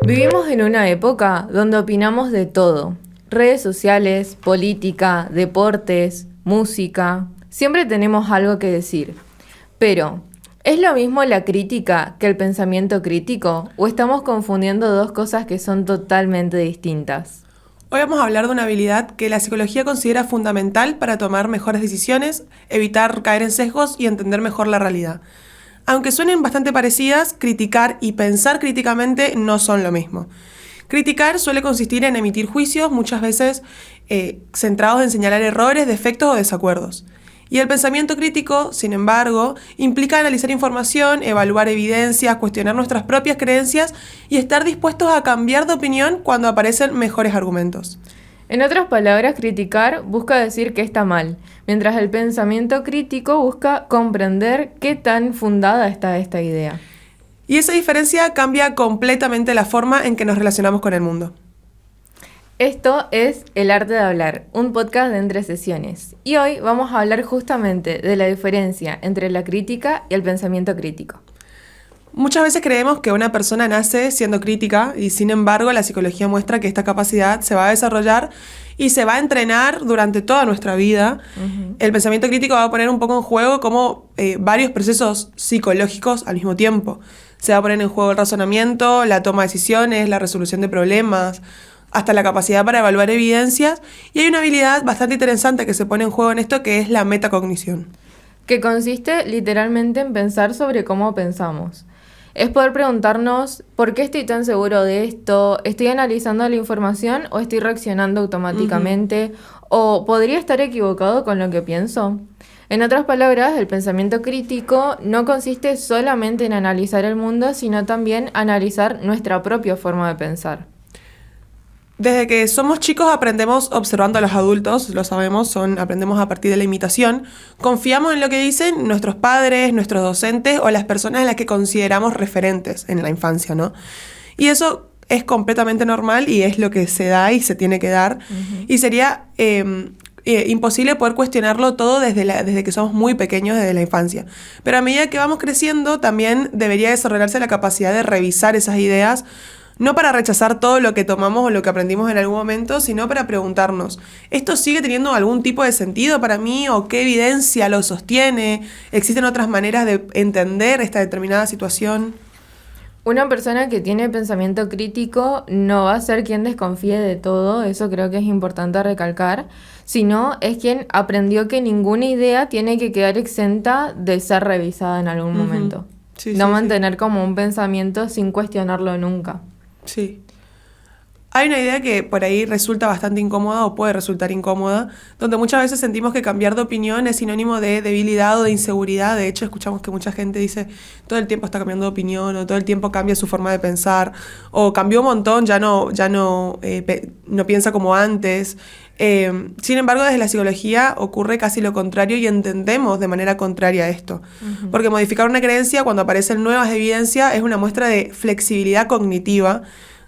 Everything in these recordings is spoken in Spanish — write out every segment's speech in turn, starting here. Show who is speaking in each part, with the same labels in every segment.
Speaker 1: Vivimos en una época donde opinamos de todo. Redes sociales, política, deportes, música. Siempre tenemos algo que decir. Pero, ¿es lo mismo la crítica que el pensamiento crítico? ¿O estamos confundiendo dos cosas que son totalmente distintas?
Speaker 2: Hoy vamos a hablar de una habilidad que la psicología considera fundamental para tomar mejores decisiones, evitar caer en sesgos y entender mejor la realidad. Aunque suenen bastante parecidas, criticar y pensar críticamente no son lo mismo. Criticar suele consistir en emitir juicios, muchas veces centrados en señalar errores, defectos o desacuerdos. Y el pensamiento crítico, sin embargo, implica analizar información, evaluar evidencias, cuestionar nuestras propias creencias y estar dispuestos a cambiar de opinión cuando aparecen mejores argumentos.
Speaker 1: En otras palabras, criticar busca decir que está mal, mientras el pensamiento crítico busca comprender qué tan fundada está esta idea.
Speaker 2: Y esa diferencia cambia completamente la forma en que nos relacionamos con el mundo.
Speaker 1: Esto es El Arte de Hablar, un podcast de Entre Sesiones. Y hoy vamos a hablar justamente de la diferencia entre la crítica y el pensamiento crítico.
Speaker 2: Muchas veces creemos que una persona nace siendo crítica y sin embargo la psicología muestra que esta capacidad se va a desarrollar y se va a entrenar durante toda nuestra vida. El pensamiento crítico va a poner un poco en juego como varios procesos psicológicos al mismo tiempo. Se va a poner en juego el razonamiento, la toma de decisiones, la resolución de problemas, hasta la capacidad para evaluar evidencias, y hay una habilidad bastante interesante que se pone en juego en esto, que es la metacognición.
Speaker 1: Que consiste literalmente en pensar sobre cómo pensamos. Es poder preguntarnos, ¿por qué estoy tan seguro de esto? ¿Estoy analizando la información o estoy reaccionando automáticamente? ¿O podría estar equivocado con lo que pienso? En otras palabras, el pensamiento crítico no consiste solamente en analizar el mundo, sino también analizar nuestra propia forma de pensar.
Speaker 2: Desde que somos chicos aprendemos observando a los adultos, lo sabemos, aprendemos a partir de la imitación. Confiamos en lo que dicen nuestros padres, nuestros docentes o las personas a las que consideramos referentes en la infancia, ¿no? Y eso es completamente normal y es lo que se da y se tiene que dar. Y sería imposible poder cuestionarlo todo desde que somos muy pequeños, desde la infancia. Pero a medida que vamos creciendo, también debería desarrollarse la capacidad de revisar esas ideas, no para rechazar todo lo que tomamos o lo que aprendimos en algún momento, sino para preguntarnos, ¿esto sigue teniendo algún tipo de sentido para mí o qué evidencia lo sostiene? ¿Existen otras maneras de entender esta determinada situación?
Speaker 1: Una persona que tiene pensamiento crítico no va a ser quien desconfíe de todo, eso creo que es importante recalcar, sino es quien aprendió que ninguna idea tiene que quedar exenta de ser revisada en algún momento.
Speaker 2: Sí,
Speaker 1: no
Speaker 2: sí,
Speaker 1: mantener como un pensamiento sin cuestionarlo nunca.
Speaker 2: Sí. Hay una idea que por ahí resulta bastante incómoda o puede resultar incómoda, donde muchas veces sentimos que cambiar de opinión es sinónimo de debilidad o de inseguridad. De hecho, escuchamos que mucha gente dice todo el tiempo está cambiando de opinión o todo el tiempo cambia su forma de pensar o cambió un montón, ya no piensa como antes. Sin embargo, desde la psicología ocurre casi lo contrario y entendemos de manera contraria esto. Porque modificar una creencia cuando aparecen nuevas evidencias es una muestra de flexibilidad cognitiva.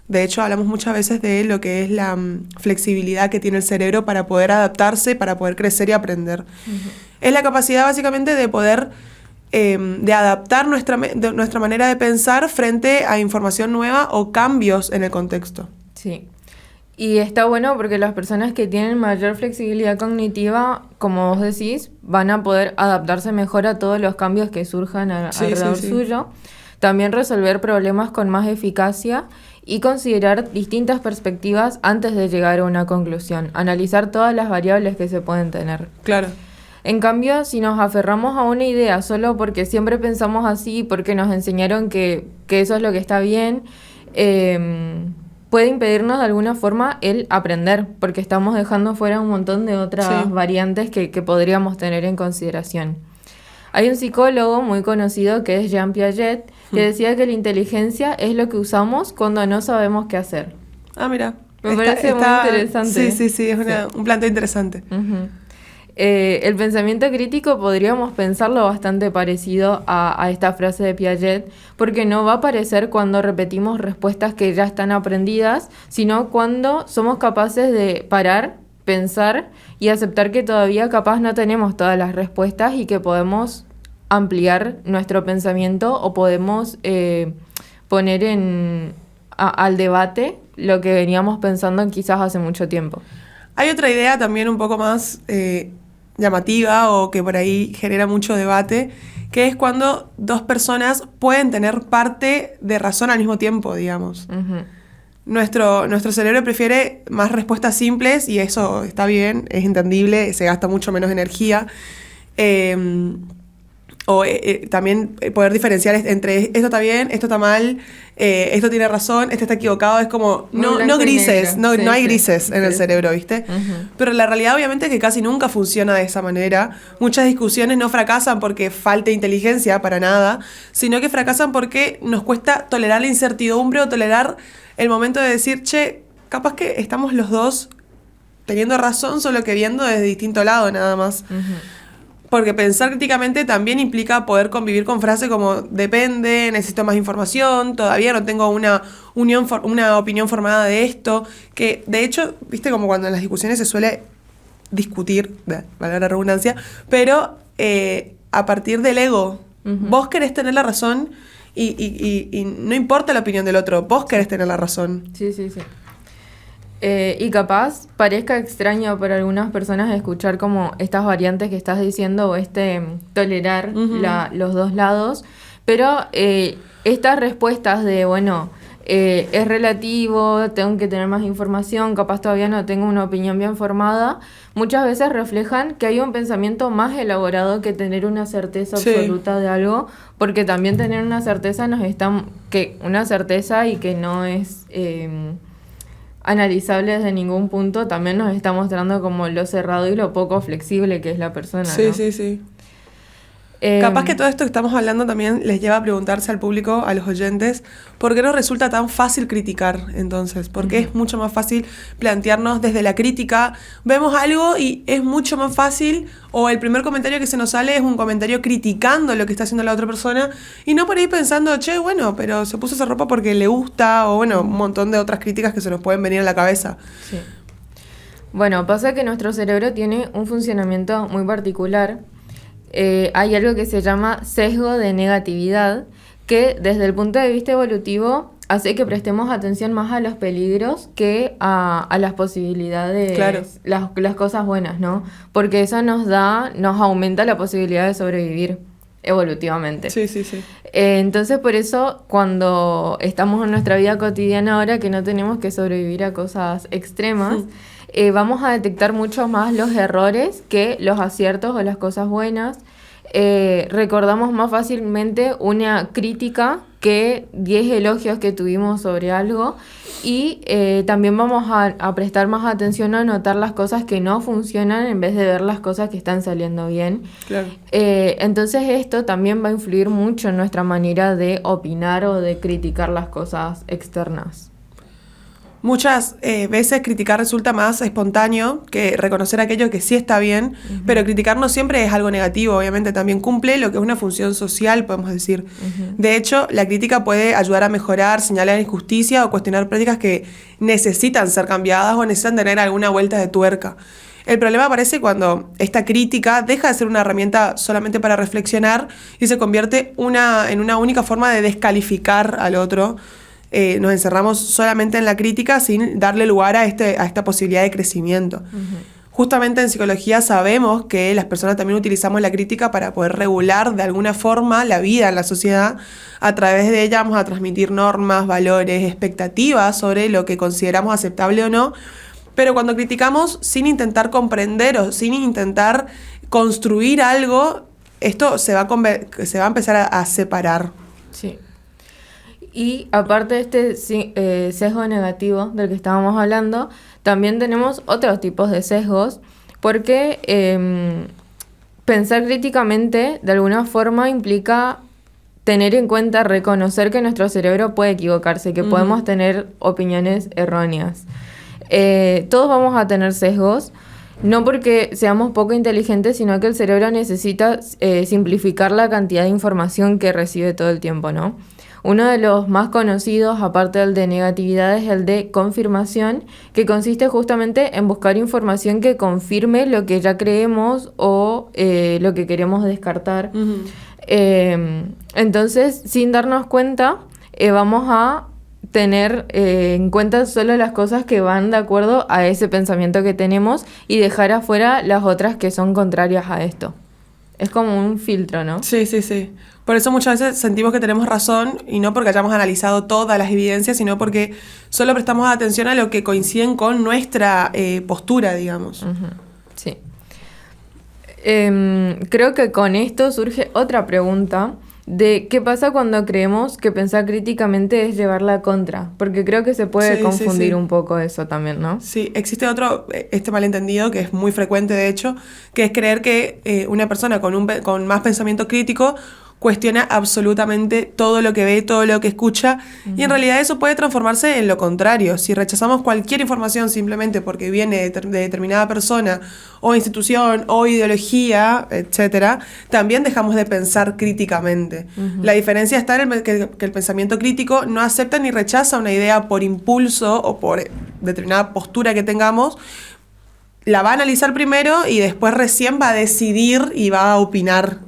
Speaker 2: De hecho, hablamos muchas veces de lo que es la flexibilidad que tiene el cerebro para poder adaptarse, para poder crecer y aprender. Es la capacidad básicamente de poder de adaptar nuestra manera de pensar frente a información nueva o cambios en el contexto.
Speaker 1: Sí. Y está bueno porque las personas que tienen mayor flexibilidad cognitiva, como vos decís, van a poder adaptarse mejor a todos los cambios que surjan alrededor suyo. También resolver problemas con más eficacia y considerar distintas perspectivas antes de llegar a una conclusión. Analizar todas las variables que se pueden tener.
Speaker 2: Claro.
Speaker 1: En cambio, si nos aferramos a una idea solo porque siempre pensamos así, porque nos enseñaron que eso es lo que está bien, puede impedirnos de alguna forma el aprender, porque estamos dejando fuera un montón de otras variantes que podríamos tener en consideración. Hay un psicólogo muy conocido que es Jean Piaget, que decía que la inteligencia es lo que usamos cuando no sabemos qué hacer.
Speaker 2: Ah, mira.
Speaker 1: Me parece muy interesante.
Speaker 2: Sí, es un planteo interesante.
Speaker 1: El pensamiento crítico podríamos pensarlo bastante parecido a esta frase de Piaget, porque no va a aparecer cuando repetimos respuestas que ya están aprendidas, sino cuando somos capaces de parar, pensar y aceptar que todavía capaz no tenemos todas las respuestas y que podemos ampliar nuestro pensamiento o podemos poner al debate lo que veníamos pensando quizás hace mucho tiempo.
Speaker 2: Hay otra idea también un poco más llamativa o que por ahí genera mucho debate, que es cuando dos personas pueden tener parte de razón al mismo tiempo, digamos.
Speaker 1: Ujú.
Speaker 2: Nuestro cerebro prefiere más respuestas simples y eso está bien, es entendible, se gasta mucho menos energía. También poder diferenciar entre esto está bien, esto está mal, esto tiene razón, este está equivocado. Es como, no grises, no hay grises en el cerebro, ¿viste?
Speaker 1: Uh-huh.
Speaker 2: Pero la realidad obviamente es que casi nunca funciona de esa manera. Muchas discusiones no fracasan porque falte inteligencia, para nada, sino que fracasan porque nos cuesta tolerar la incertidumbre o tolerar el momento de decir, che, capaz que estamos los dos teniendo razón, solo que viendo desde distinto lado nada más.
Speaker 1: Uh-huh.
Speaker 2: Porque pensar críticamente también implica poder convivir con frases como depende, necesito más información, todavía no tengo una opinión formada de esto. Que de hecho, viste como cuando en las discusiones se suele discutir, valga la redundancia, pero a partir del ego. Uh-huh. Vos querés tener la razón y no importa la opinión del otro, vos querés tener la razón.
Speaker 1: Sí. Y capaz parezca extraño para algunas personas escuchar como estas variantes que estás diciendo o tolerar
Speaker 2: uh-huh.
Speaker 1: los dos lados, pero estas respuestas de, es relativo, tengo que tener más información, capaz todavía no tengo una opinión bien formada, muchas veces reflejan que hay un pensamiento más elaborado que tener una certeza absoluta de algo, porque también tener una certeza una certeza y que no es analizable desde ningún punto, también nos está mostrando como lo cerrado y lo poco flexible que es la persona, ¿no?
Speaker 2: Sí. Capaz que todo esto que estamos hablando también les lleva a preguntarse al público, a los oyentes, ¿por qué nos resulta tan fácil criticar entonces? ¿Por qué es mucho más fácil plantearnos desde la crítica? Vemos algo y es mucho más fácil, o el primer comentario que se nos sale es un comentario criticando lo que está haciendo la otra persona, y no por ahí pensando, che, pero se puso esa ropa porque le gusta, o un montón de otras críticas que se nos pueden venir a la cabeza.
Speaker 1: Sí. Bueno, pasa que nuestro cerebro tiene un funcionamiento muy particular. Hay algo que se llama sesgo de negatividad, que desde el punto de vista evolutivo hace que prestemos atención más a los peligros que a las posibilidades,
Speaker 2: claro.
Speaker 1: las cosas buenas, ¿no? Porque eso nos aumenta la posibilidad de sobrevivir evolutivamente.
Speaker 2: Sí.
Speaker 1: Entonces, por eso, cuando estamos en nuestra vida cotidiana ahora, que no tenemos que sobrevivir a cosas extremas, vamos a detectar mucho más los errores que los aciertos o las cosas buenas. Recordamos más fácilmente una crítica que 10 elogios que tuvimos sobre algo, y también vamos a prestar más atención a notar las cosas que no funcionan en vez de ver las cosas que están saliendo bien.
Speaker 2: Claro.
Speaker 1: Entonces esto también va a influir mucho en nuestra manera de opinar o de criticar las cosas externas.
Speaker 2: Muchas veces criticar resulta más espontáneo que reconocer aquello que sí está bien, uh-huh. Pero criticar no siempre es algo negativo, obviamente también cumple lo que es una función social, podemos decir. Uh-huh. De hecho, la crítica puede ayudar a mejorar, señalar injusticia o cuestionar prácticas que necesitan ser cambiadas o necesitan tener alguna vuelta de tuerca. El problema aparece cuando esta crítica deja de ser una herramienta solamente para reflexionar y se convierte en una única forma de descalificar al otro. Nos encerramos solamente en la crítica sin darle lugar a esta posibilidad de crecimiento. Uh-huh. Justamente en psicología sabemos que las personas también utilizamos la crítica para poder regular de alguna forma la vida en la sociedad. A través de ella vamos a transmitir normas, valores, expectativas sobre lo que consideramos aceptable o no. Pero cuando criticamos sin intentar comprender o sin intentar construir algo, esto se va a empezar a separar.
Speaker 1: Sí. Y aparte de este sesgo negativo del que estábamos hablando, también tenemos otros tipos de sesgos, porque pensar críticamente de alguna forma implica tener en cuenta, reconocer que nuestro cerebro puede equivocarse, que podemos tener opiniones erróneas. Todos vamos a tener sesgos, no porque seamos poco inteligentes, sino que el cerebro necesita simplificar la cantidad de información que recibe todo el tiempo, ¿no? Uno de los más conocidos, aparte del de negatividad, es el de confirmación, que consiste justamente en buscar información que confirme lo que ya creemos o lo que queremos descartar. Uh-huh. Entonces, sin darnos cuenta, vamos a tener en cuenta solo las cosas que van de acuerdo a ese pensamiento que tenemos y dejar afuera las otras que son contrarias a esto. Es como un filtro, ¿no?
Speaker 2: Sí, sí, sí. Por eso muchas veces sentimos que tenemos razón y no porque hayamos analizado todas las evidencias, sino porque solo prestamos atención a lo que coinciden con nuestra postura, digamos.
Speaker 1: Uh-huh. Sí. Creo que con esto surge otra pregunta de qué pasa cuando creemos que pensar críticamente es llevarla contra, porque creo que se puede confundir un poco eso también, ¿no?
Speaker 2: Sí, existe otro, este malentendido, que es muy frecuente de hecho, que es creer que una persona con más pensamiento crítico cuestiona absolutamente todo lo que ve, todo lo que escucha, y en realidad eso puede transformarse en lo contrario. Si rechazamos cualquier información simplemente porque viene de determinada persona o institución o ideología, etcétera, también dejamos de pensar críticamente. La diferencia está en que el pensamiento crítico no acepta ni rechaza una idea por impulso o por determinada postura que tengamos. La va a analizar primero y después recién va a decidir y va a opinar.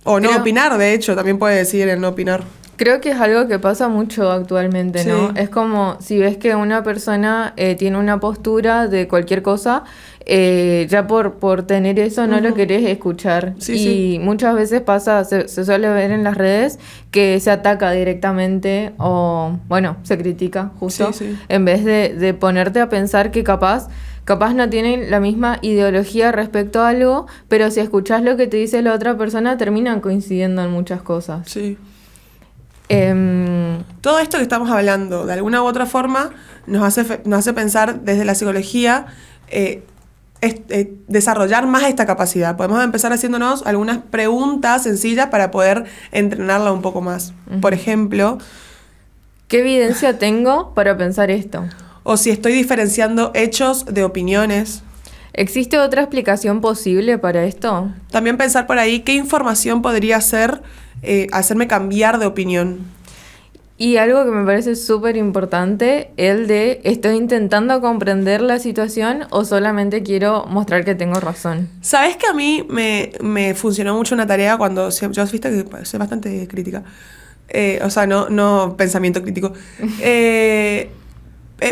Speaker 2: O no opinar, de hecho, también puede decidir el no opinar.
Speaker 1: Creo que es algo que pasa mucho actualmente, ¿no? Sí. Es como si ves que una persona tiene una postura de cualquier cosa, ya por tener eso no lo querés escuchar. Y muchas veces pasa, se suele ver en las redes que se ataca directamente o, bueno, se critica justo, en vez de ponerte a pensar que capaz no tienen la misma ideología respecto a algo, pero si escuchás lo que te dice la otra persona, terminan coincidiendo en muchas cosas.
Speaker 2: Sí. Todo esto que estamos hablando, de alguna u otra forma, nos hace pensar desde la psicología desarrollar más esta capacidad. Podemos empezar haciéndonos algunas preguntas sencillas para poder entrenarla un poco más. Por ejemplo,
Speaker 1: ¿qué evidencia tengo para pensar esto?
Speaker 2: O si estoy diferenciando hechos de opiniones.
Speaker 1: ¿Existe otra explicación posible para esto?
Speaker 2: También pensar por ahí qué información podría hacerme cambiar de opinión.
Speaker 1: Y algo que me parece súper importante, el de ¿estoy intentando comprender la situación o solamente quiero mostrar que tengo razón?
Speaker 2: ¿Sabes que a mí me funcionó mucho una tarea cuando yo viste que soy bastante crítica? O sea, no pensamiento crítico.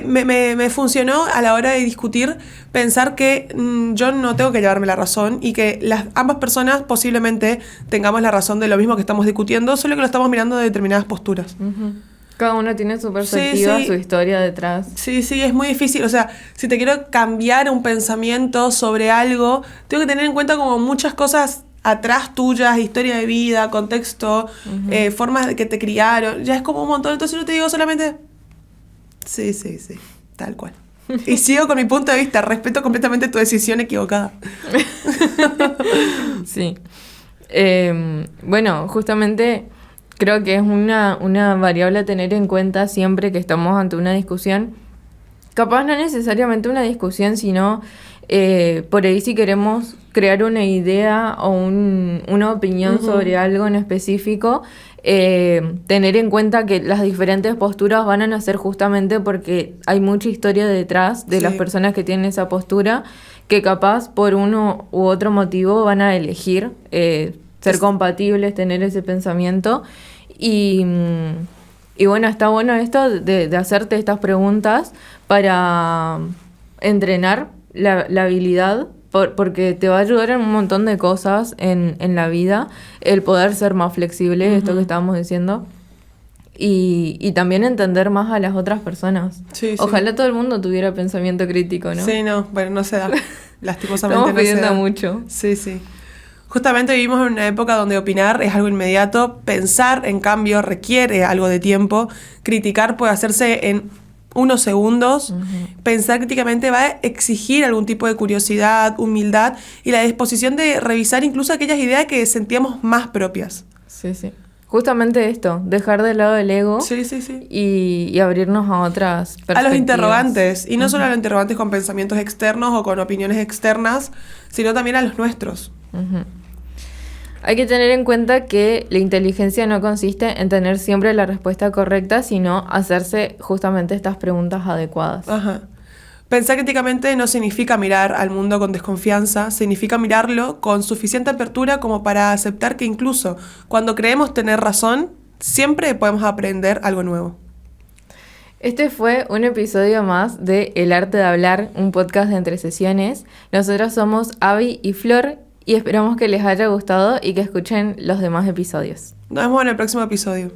Speaker 2: Me funcionó a la hora de discutir pensar que yo no tengo que llevarme la razón y que ambas personas posiblemente tengamos la razón de lo mismo que estamos discutiendo, solo que lo estamos mirando de determinadas posturas.
Speaker 1: Cada uno tiene su perspectiva, su historia detrás.
Speaker 2: Sí, es muy difícil. O sea, si te quiero cambiar un pensamiento sobre algo, tengo que tener en cuenta como muchas cosas atrás tuyas, historia de vida, contexto, formas de que te criaron. Ya es como un montón. Entonces yo te digo solamente... Sí, tal cual. Y sigo con mi punto de vista, respeto completamente tu decisión equivocada.
Speaker 1: Sí. Bueno, justamente creo que es una variable a tener en cuenta siempre que estamos ante una discusión. Capaz no necesariamente una discusión, sino por ahí si queremos crear una idea o una opinión sobre algo en específico, tener en cuenta que las diferentes posturas van a nacer justamente porque hay mucha historia detrás de las personas que tienen esa postura, que capaz por uno u otro motivo van a elegir ser compatibles, tener ese pensamiento. Y bueno, está bueno esto de hacerte estas preguntas para entrenar la habilidad, porque te va a ayudar en un montón de cosas en la vida, el poder ser más flexible, esto que estábamos diciendo, y también entender más a las otras personas. Ojalá todo el mundo tuviera pensamiento crítico, ¿no?
Speaker 2: Sí, no se da. Lastimosamente
Speaker 1: estamos pidiendo mucho.
Speaker 2: Sí. Justamente vivimos en una época donde opinar es algo inmediato, pensar, en cambio, requiere algo de tiempo, criticar puede hacerse en unos segundos, pensar críticamente va a exigir algún tipo de curiosidad, humildad y la disposición de revisar incluso aquellas ideas que sentíamos más propias.
Speaker 1: Sí. Justamente esto, dejar de lado el ego y abrirnos a otras perspectivas.
Speaker 2: A los interrogantes, y no solo a los interrogantes con pensamientos externos o con opiniones externas, sino también a los nuestros.
Speaker 1: Hay que tener en cuenta que la inteligencia no consiste en tener siempre la respuesta correcta, sino hacerse justamente estas preguntas adecuadas.
Speaker 2: Pensar críticamente no significa mirar al mundo con desconfianza, significa mirarlo con suficiente apertura como para aceptar que incluso cuando creemos tener razón, siempre podemos aprender algo nuevo.
Speaker 1: Este fue un episodio más de El Arte de Hablar, un podcast de Entre Sesiones. Nosotros somos Abby y Flor y esperamos que les haya gustado y que escuchen los demás episodios.
Speaker 2: Nos vemos en el próximo episodio.